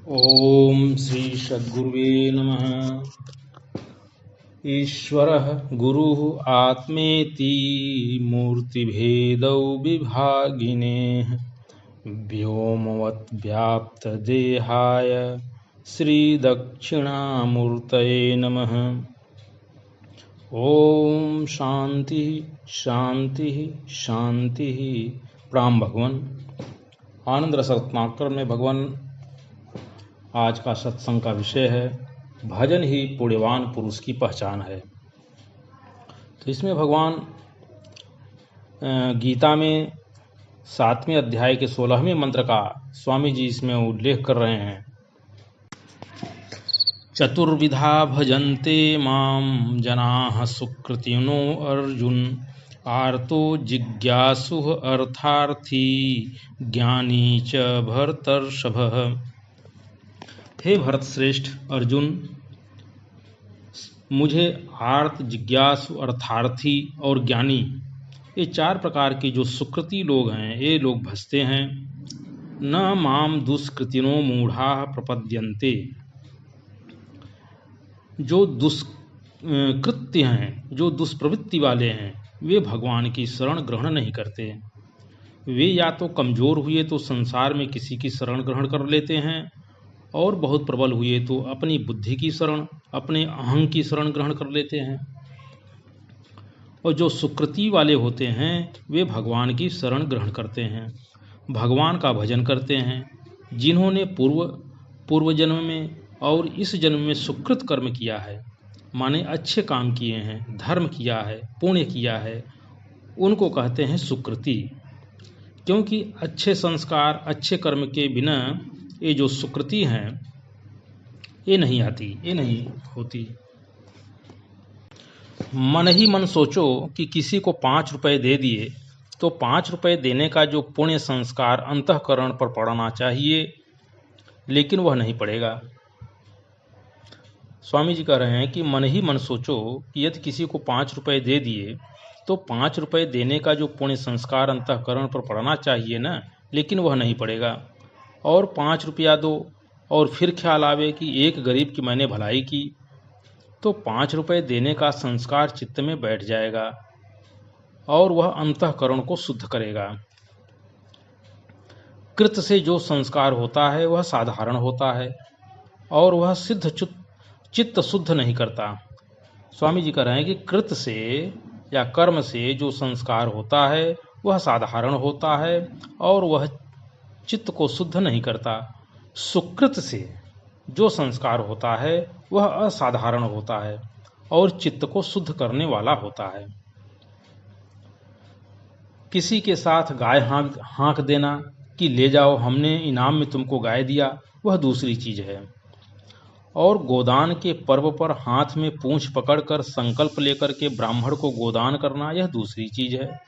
ओम श्री सद्गुरुवे नमः। ईश्वरः गुरुः आत्मेति मूर्तिभेदौ विभागिनेः व्योमवद्व्याप्तदेहाय श्रीदक्षिणामूर्तये नमः। ओम शांति शांति शांति। प्रणाम भगवान। आनंद रस रत्नाकर में भगवान आज का सत्संग का विषय है भजन ही पुण्यवान पुरुष की पहचान है। तो इसमें भगवान गीता में 7वें अध्याय के 16वें मंत्र का स्वामी जी इसमें उल्लेख कर रहे हैं। चतुर्विधा भजन्ते माम जनाः सुकृतिनो अर्जुन आर्तो जिज्ञासुः अर्थार्थी ज्ञानी च भरतर्षभः। हे भरत श्रेष्ठ अर्जुन, मुझे आर्त, जिज्ञासु, अर्थार्थी और ज्ञानी, ये 4 प्रकार के जो सुकृति लोग हैं ये लोग भजते हैं। न माम दुष्कृतिनो मूढ़ा प्रपद्यन्ते, जो दुष्कृत्य हैं, जो दुष्प्रवृत्ति वाले हैं, वे भगवान की शरण ग्रहण नहीं करते। वे या तो कमजोर हुए तो संसार में किसी की शरण ग्रहण कर लेते हैं, और बहुत प्रबल हुए तो अपनी बुद्धि की शरण, अपने अहं की शरण ग्रहण कर लेते हैं। और जो सुकृति वाले होते हैं वे भगवान की शरण ग्रहण करते हैं, भगवान का भजन करते हैं। जिन्होंने पूर्व जन्म में और इस जन्म में सुकृत कर्म किया है, माने अच्छे काम किए हैं, धर्म किया है, पुण्य किया है, उनको कहते हैं सुकृति। क्योंकि अच्छे संस्कार, अच्छे कर्म के बिना ये जो सुकृति हैं ये नहीं आती, ये नहीं होती। मन ही मन सोचो कि किसी को 5 रुपए दे दिए तो 5 रुपए देने का जो पुण्य संस्कार अंतःकरण पर पड़ना चाहिए, लेकिन वह नहीं पड़ेगा। स्वामी जी कह रहे हैं कि मन ही मन सोचो कि यदि किसी को 5 रुपए दे दिए तो 5 रुपए देने का जो पुण्य संस्कार अंतःकरण पर पड़ना चाहिए ना, लेकिन वह नहीं पड़ेगा। और 5 रुपया दो और फिर ख्याल आवे कि एक गरीब की मैंने भलाई की, तो 5 रुपए देने का संस्कार चित्त में बैठ जाएगा और वह अंतःकरण को शुद्ध करेगा। कृत से जो संस्कार होता है वह साधारण होता है और वह सिद्ध चित्त शुद्ध नहीं करता। स्वामी जी कह रहे हैं कि कृत से या कर्म से जो संस्कार होता है वह साधारण होता है और वह चित्त को शुद्ध नहीं करता। सुकृत से जो संस्कार होता है वह असाधारण होता है और चित्त को शुद्ध करने वाला होता है। किसी के साथ गाय हाँक देना कि ले जाओ, हमने इनाम में तुमको गाय दिया, वह दूसरी चीज है। और गोदान के पर्व पर हाथ में पूंछ पकड़कर संकल्प लेकर के ब्राह्मण को गोदान करना, यह दूसरी चीज है।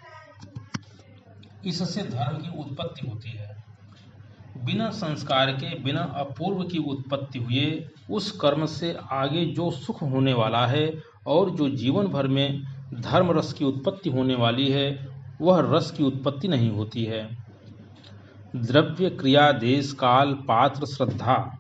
इससे धर्म की उत्पत्ति होती है। बिना संस्कार के, बिना अपूर्व की उत्पत्ति हुए उस कर्म से आगे जो सुख होने वाला है और जो जीवन भर में धर्म रस की उत्पत्ति होने वाली है, वह रस की उत्पत्ति नहीं होती है। द्रव्य, क्रिया, देश, काल, पात्र, श्रद्धा।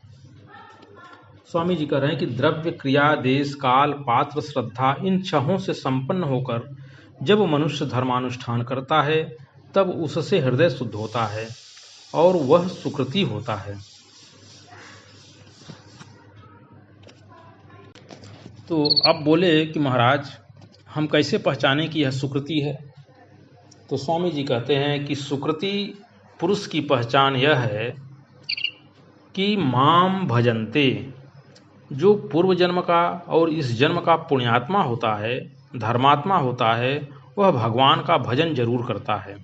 स्वामी जी कह रहे हैं कि द्रव्य, क्रिया, देश, काल, पात्र, श्रद्धा, इन 6 से संपन्न होकर जब मनुष्य धर्मानुष्ठान करता है तब उससे हृदय शुद्ध होता है और वह सुकृति होता है। तो अब बोले कि महाराज हम कैसे पहचाने कि यह सुकृति है? तो स्वामी जी कहते हैं कि सुकृति पुरुष की पहचान यह है कि माम भजन्ते, जो पूर्व जन्म का और इस जन्म का पुण्यात्मा होता है, धर्मात्मा होता है, वह भगवान का भजन जरूर करता है।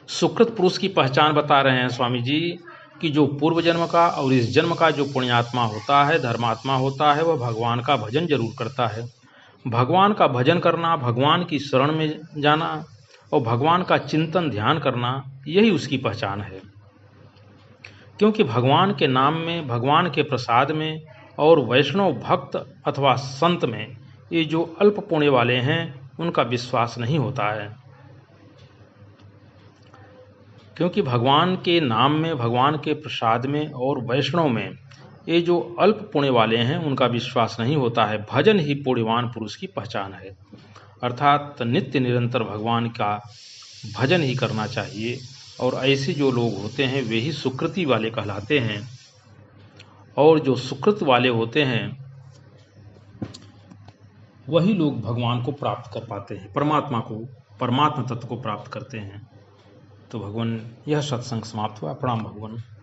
सुकृत पुरुष की पहचान बता रहे हैं स्वामी जी कि जो पूर्व जन्म का और इस जन्म का जो पुण्यात्मा होता है, धर्मात्मा होता है, वह भगवान का भजन जरूर करता है। भगवान का भजन करना, भगवान की शरण में जाना और भगवान का चिंतन ध्यान करना, यही उसकी पहचान है। क्योंकि भगवान के नाम में, भगवान के प्रसाद में और वैष्णव भक्त अथवा संत में ये जो अल्प पुण्य वाले हैं उनका विश्वास नहीं होता है। क्योंकि भगवान के नाम में, भगवान के प्रसाद में और वैष्णव में ये जो अल्प पुण्य वाले हैं उनका विश्वास नहीं होता है। भजन ही पुण्यवान पुरुष की पहचान है। अर्थात नित्य निरंतर भगवान का भजन ही करना चाहिए और ऐसे जो लोग होते हैं वे ही सुकृति वाले कहलाते हैं। और जो सुकृत वाले होते हैं वही लोग भगवान को प्राप्त कर पाते हैं, परमात्मा तत्व को प्राप्त करते हैं। तो भगवान, यह सत्संग समाप्त हुआ। प्रणाम भगवान।